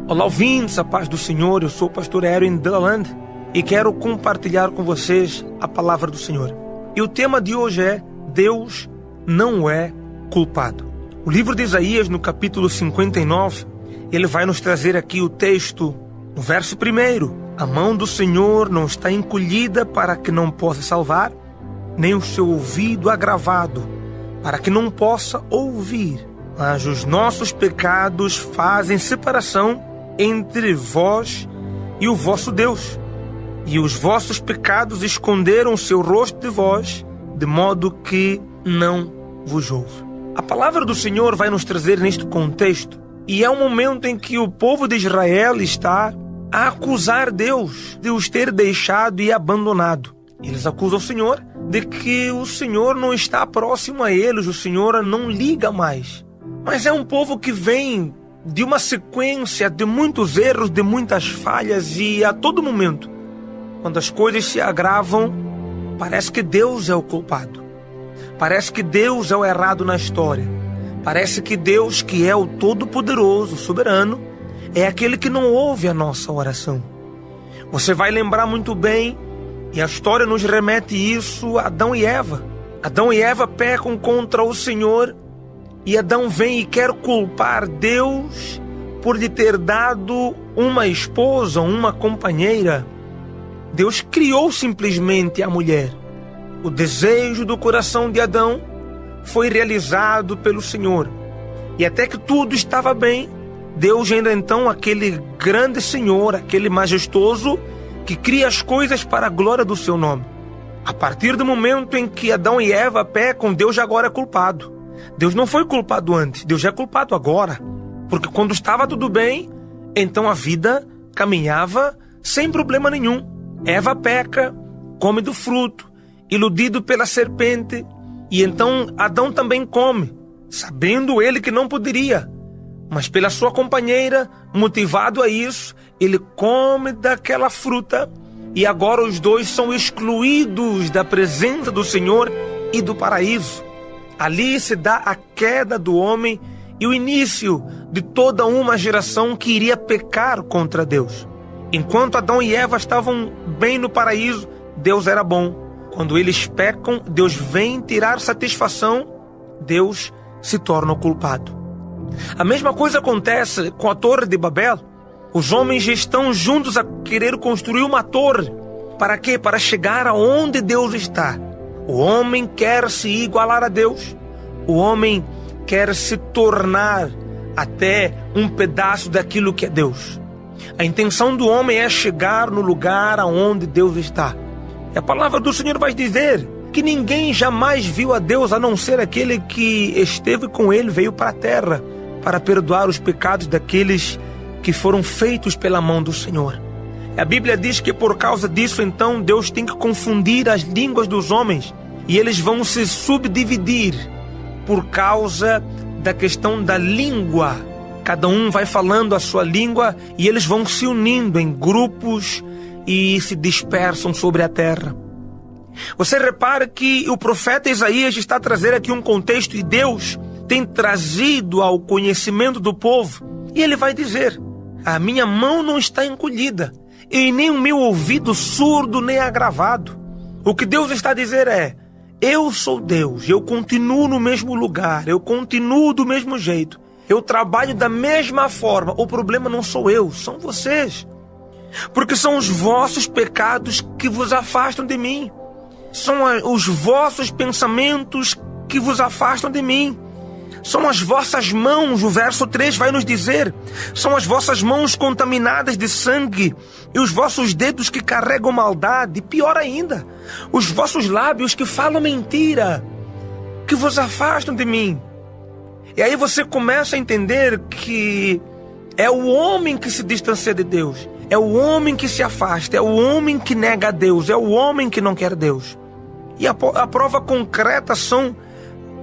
Olá, ouvintes, a paz do Senhor. Eu sou o pastor Aaron Delaland e quero compartilhar com vocês a palavra do Senhor. E o tema de hoje é: Deus não é culpado. O livro de Isaías, no capítulo 59, ele vai nos trazer aqui o texto, no verso 1: a mão do Senhor não está encolhida para que não possa salvar, nem o seu ouvido agravado para que não possa ouvir. Mas os nossos pecados fazem separação entre vós e o vosso Deus, e os vossos pecados esconderam o seu rosto de vós, de modo que não vos ouve. A palavra do Senhor vai nos trazer neste contexto, e é um momento em que o povo de Israel está a acusar Deus de os ter deixado e abandonado. Eles acusam o Senhor de que o Senhor não está próximo a eles, o Senhor não liga mais. Mas é um povo que vem de uma sequência de muitos erros, de muitas falhas, e a todo momento, quando as coisas se agravam, parece que Deus é o culpado. Parece que Deus é o errado na história. Parece que Deus, que é o Todo-Poderoso, soberano, é aquele que não ouve a nossa oração. Você vai lembrar muito bem, e a história nos remete isso, a Adão e Eva. Adão e Eva pecam contra o Senhor, e Adão vem e quer culpar Deus por lhe ter dado uma esposa, uma companheira. Deus criou simplesmente a mulher. O desejo do coração de Adão foi realizado pelo Senhor. E até que tudo estava bem, Deus ainda então, aquele grande Senhor, aquele majestoso, que cria as coisas para a glória do seu nome. A partir do momento em que Adão e Eva pecam, Deus agora é culpado. Deus não foi culpado antes, Deus é culpado agora. Porque quando estava tudo bem, então a vida caminhava sem problema nenhum. Eva peca, come do fruto, iludido pela serpente, e então Adão também come, sabendo ele que não poderia. Mas pela sua companheira, motivado a isso, ele come daquela fruta, e agora os dois são excluídos da presença do Senhor e do paraíso. Ali se dá a queda do homem e o início de toda uma geração que iria pecar contra Deus. Enquanto Adão e Eva estavam bem no paraíso, Deus era bom. Quando eles pecam, Deus vem tirar satisfação, Deus se torna o culpado. A mesma coisa acontece com a Torre de Babel. Os homens estão juntos a querer construir uma torre. Para quê? Para chegar aonde Deus está. O homem quer se igualar a Deus. O homem quer se tornar até um pedaço daquilo que é Deus. A intenção do homem é chegar no lugar aonde Deus está. E a palavra do Senhor vai dizer que ninguém jamais viu a Deus a não ser aquele que esteve com ele, veio para a terra para perdoar os pecados daqueles que foram feitos pela mão do Senhor. A Bíblia diz que por causa disso, então, Deus tem que confundir as línguas dos homens e eles vão se subdividir por causa da questão da língua. Cada um vai falando a sua língua e eles vão se unindo em grupos e se dispersam sobre a terra. Você repara que o profeta Isaías está trazendo aqui um contexto e Deus tem trazido ao conhecimento do povo. E ele vai dizer: a minha mão não está encolhida, e nem o meu ouvido surdo nem agravado. O que Deus está a dizer é: eu sou Deus, eu continuo no mesmo lugar, eu continuo do mesmo jeito, eu trabalho da mesma forma. O problema não sou eu, são vocês. Porque são os vossos pecados que vos afastam de mim. São os vossos pensamentos que vos afastam de mim. São as vossas mãos, o verso 3 vai nos dizer, são as vossas mãos contaminadas de sangue e os vossos dedos que carregam maldade, e pior ainda, os vossos lábios que falam mentira, que vos afastam de mim. E aí você começa a entender que é o homem que se distancia de Deus, é o homem que se afasta, é o homem que nega a Deus, é o homem que não quer Deus. E a prova concreta são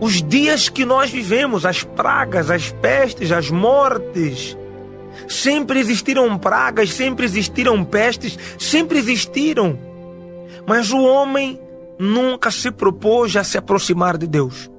os dias que nós vivemos, as pragas, as pestes, as mortes. Sempre existiram pragas, sempre existiram pestes, sempre existiram. Mas o homem nunca se propôs a se aproximar de Deus.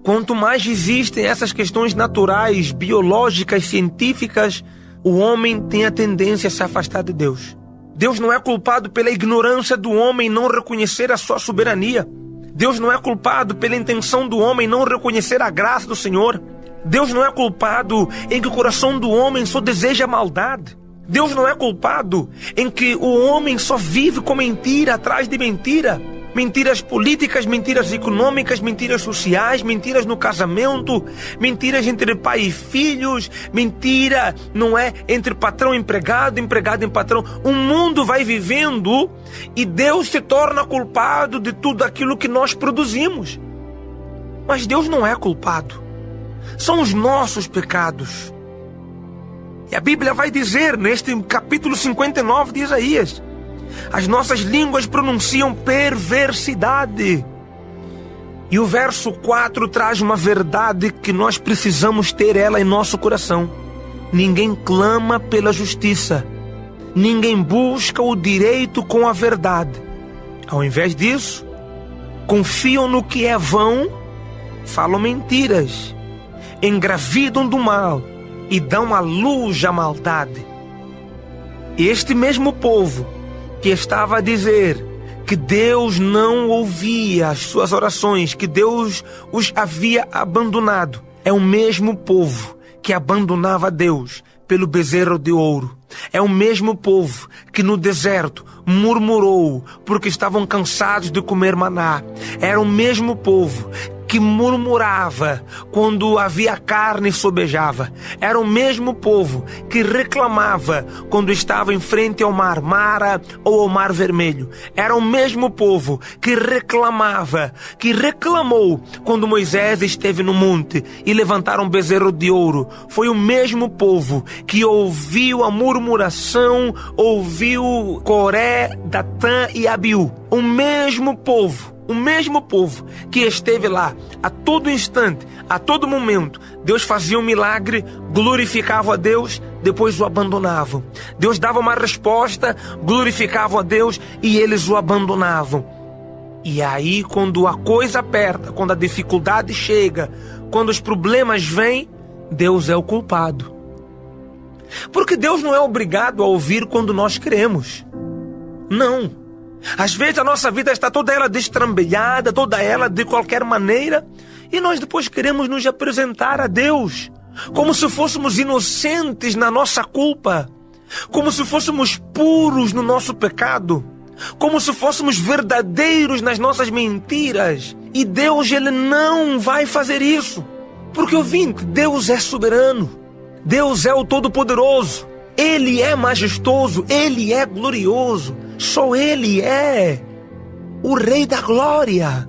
Quanto mais existem essas questões naturais, biológicas, científicas, o homem tem a tendência a se afastar de Deus. Deus não é culpado pela ignorância do homem não reconhecer a sua soberania. Deus não é culpado pela intenção do homem não reconhecer a graça do Senhor. Deus não é culpado em que o coração do homem só deseja maldade. Deus não é culpado em que o homem só vive com mentira atrás de mentira. Mentiras políticas, mentiras econômicas, mentiras sociais, mentiras no casamento, mentiras entre pai e filhos, mentira, não é, entre patrão e empregado, empregado e patrão. O mundo vai vivendo e Deus se torna culpado de tudo aquilo que nós produzimos. Mas Deus não é culpado. São os nossos pecados. E a Bíblia vai dizer, neste capítulo 59 de Isaías, as nossas línguas pronunciam perversidade. E o verso 4 traz uma verdade que nós precisamos ter ela em nosso coração. Ninguém clama pela justiça. Ninguém busca o direito com a verdade. Ao invés disso, confiam no que é vão, falam mentiras, engravidam do mal e dão à luz a maldade. Este mesmo povo que estava a dizer que Deus não ouvia as suas orações, que Deus os havia abandonado, é o mesmo povo que abandonava Deus pelo bezerro de ouro. É o mesmo povo que no deserto murmurou porque estavam cansados de comer maná. Era o mesmo povo que murmurava quando havia carne e sobejava. Era o mesmo povo que reclamava quando estava em frente ao mar Mara ou ao mar Vermelho. Era o mesmo povo que reclamava, que reclamou quando Moisés esteve no monte e levantaram um bezerro de ouro. Foi o mesmo povo que ouviu a murmuração, ouviu Coré, Datã e Abiú. O mesmo povo que esteve lá a todo instante, a todo momento. Deus fazia um milagre, glorificava a Deus, depois o abandonavam. Deus dava uma resposta, glorificavam a Deus e eles o abandonavam. E aí, quando a coisa aperta, quando a dificuldade chega, quando os problemas vêm, Deus é o culpado. Porque Deus não é obrigado a ouvir quando nós queremos. Não. Às vezes a nossa vida está toda ela destrambelhada, toda ela de qualquer maneira, e nós depois queremos nos apresentar a Deus como se fôssemos inocentes na nossa culpa, como se fôssemos puros no nosso pecado, como se fôssemos verdadeiros nas nossas mentiras. E Deus, Ele não vai fazer isso, porque, ouvinte, Deus é soberano, Deus é o Todo-Poderoso, Ele é majestoso, Ele é glorioso. Só Ele é o Rei da Glória.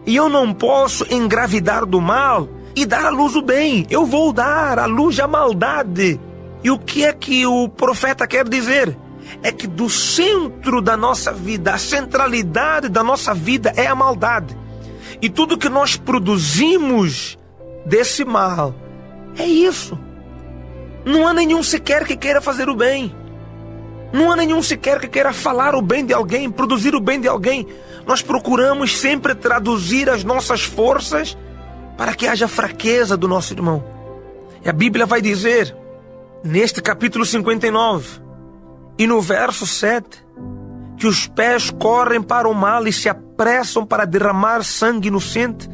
E eu não posso engravidar do mal e dar à luz o bem. Eu vou dar à luz a maldade. E o que é que o profeta quer dizer? É que do centro da nossa vida, a centralidade da nossa vida é a maldade. E tudo que nós produzimos desse mal é isso. Não há nenhum sequer que queira fazer o bem. Não há nenhum sequer que queira falar o bem de alguém, produzir o bem de alguém. Nós procuramos sempre traduzir as nossas forças para que haja fraqueza do nosso irmão. E a Bíblia vai dizer, neste capítulo 59, e no verso 7, que os pés correm para o mal e se apressam para derramar sangue inocente.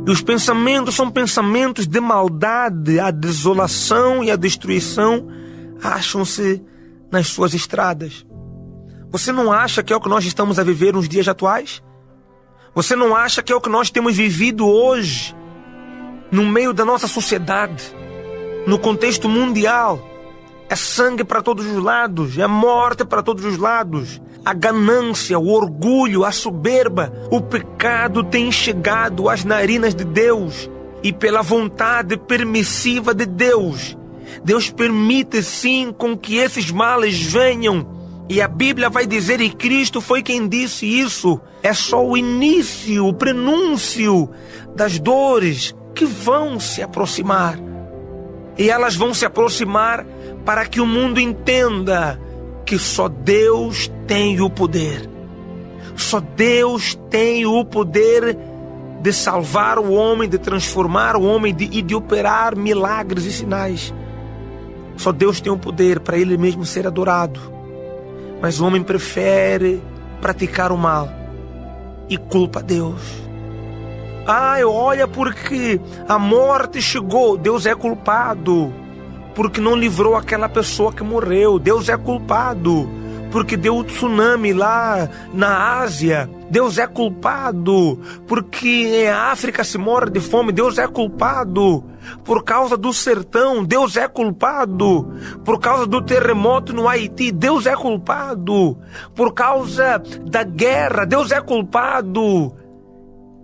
E os pensamentos são pensamentos de maldade, a desolação e a destruição acham-se nas suas estradas. Você não acha que é o que nós estamos a viver nos dias atuais? Você não acha que é o que nós temos vivido hoje, no meio da nossa sociedade, no contexto mundial? É sangue para todos os lados, é morte para todos os lados. A ganância, o orgulho, a soberba, o pecado tem chegado às narinas de Deus. E pela vontade permissiva de Deus, Deus permite sim com que esses males venham. E a Bíblia vai dizer, e Cristo foi quem disse isso, é só o início, o prenúncio das dores que vão se aproximar. E elas vão se aproximar para que o mundo entenda que só Deus tem o poder. Só Deus tem o poder de salvar o homem, de transformar o homem e de operar milagres e sinais. Só Deus tem o poder para Ele mesmo ser adorado. Mas o homem prefere praticar o mal e culpa Deus. Olha, porque a morte chegou, Deus é culpado. Porque não livrou aquela pessoa que morreu, Deus é culpado. Porque deu o tsunami lá na Ásia, Deus é culpado. Porque a África se morre de fome, Deus é culpado. Por causa do sertão, Deus é culpado. Por causa do terremoto no Haiti, Deus é culpado. Por causa da guerra, Deus é culpado.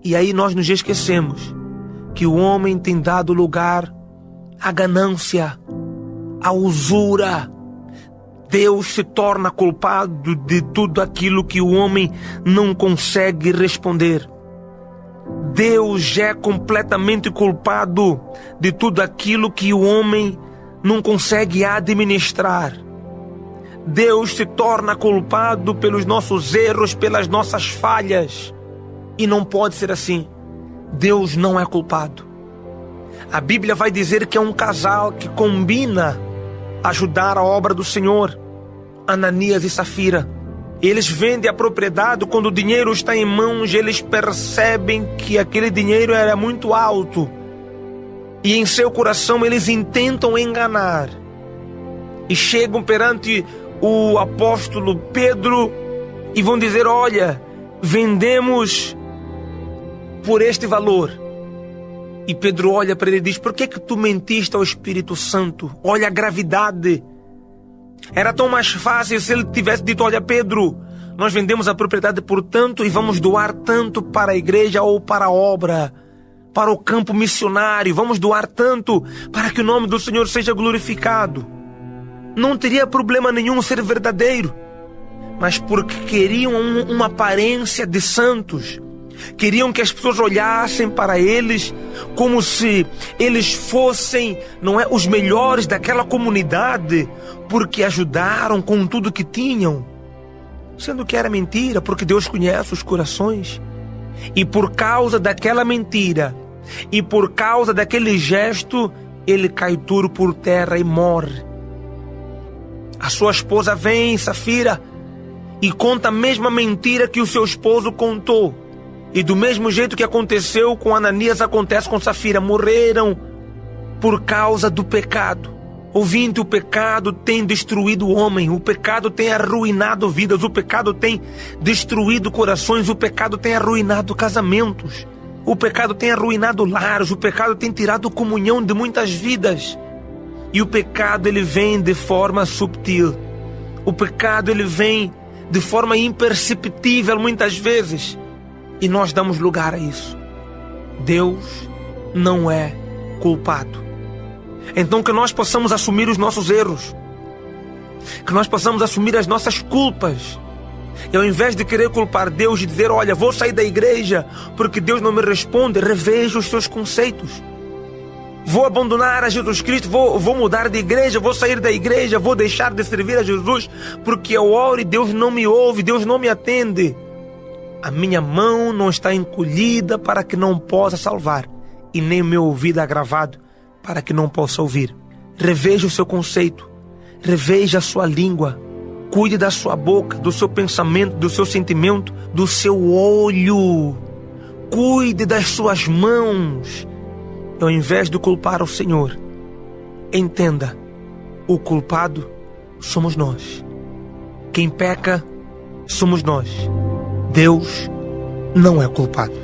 E aí nós nos esquecemos que o homem tem dado lugar à ganância, à usura. Deus se torna culpado de tudo aquilo que o homem não consegue responder. Deus é completamente culpado de tudo aquilo que o homem não consegue administrar. Deus se torna culpado pelos nossos erros, pelas nossas falhas. E não pode ser assim. Deus não é culpado. A Bíblia vai dizer que é um casal que combina ajudar a obra do Senhor, Ananias e Safira. Eles vendem a propriedade, quando o dinheiro está em mãos, eles percebem que aquele dinheiro era muito alto. E em seu coração eles intentam enganar. E chegam perante o apóstolo Pedro e vão dizer: olha, vendemos por este valor. E Pedro olha para ele e diz: por que tu mentiste ao Espírito Santo? Olha a gravidade. Era tão mais fácil se ele tivesse dito: olha, Pedro, nós vendemos a propriedade por tanto e vamos doar tanto para a igreja ou para a obra, para o campo missionário, vamos doar tanto para que o nome do Senhor seja glorificado. Não teria problema nenhum ser verdadeiro. Mas porque queriam uma aparência de santos, queriam que as pessoas olhassem para eles como se eles fossem, não é, os melhores daquela comunidade, porque ajudaram com tudo que tinham, sendo que era mentira, porque Deus conhece os corações. E por causa daquela mentira e por causa daquele gesto, ele cai duro por terra e morre. A sua esposa vem, Safira, e conta a mesma mentira que o seu esposo contou. E do mesmo jeito que aconteceu com Ananias, acontece com Safira. Morreram por causa do pecado. Ouvinte, o pecado tem destruído o homem. O pecado tem arruinado vidas. O pecado tem destruído corações. O pecado tem arruinado casamentos. O pecado tem arruinado lares. O pecado tem tirado comunhão de muitas vidas. E o pecado, ele vem de forma subtil. O pecado, ele vem de forma imperceptível muitas vezes. E nós damos lugar a isso. Deus não é culpado. Então que nós possamos assumir os nossos erros. Que nós possamos assumir as nossas culpas. E ao invés de querer culpar Deus e dizer: olha, vou sair da igreja porque Deus não me responde, reveja os seus conceitos. Vou abandonar a Jesus Cristo, vou mudar de igreja, vou sair da igreja, vou deixar de servir a Jesus porque eu oro e Deus não me ouve, Deus não me atende. A minha mão não está encolhida para que não possa salvar, e nem o meu ouvido agravado para que não possa ouvir. Reveja o seu conceito, reveja a sua língua, cuide da sua boca, do seu pensamento, do seu sentimento, do seu olho, cuide das suas mãos. E ao invés de culpar o Senhor, entenda, o culpado somos nós. Quem peca somos nós. Deus não é culpado.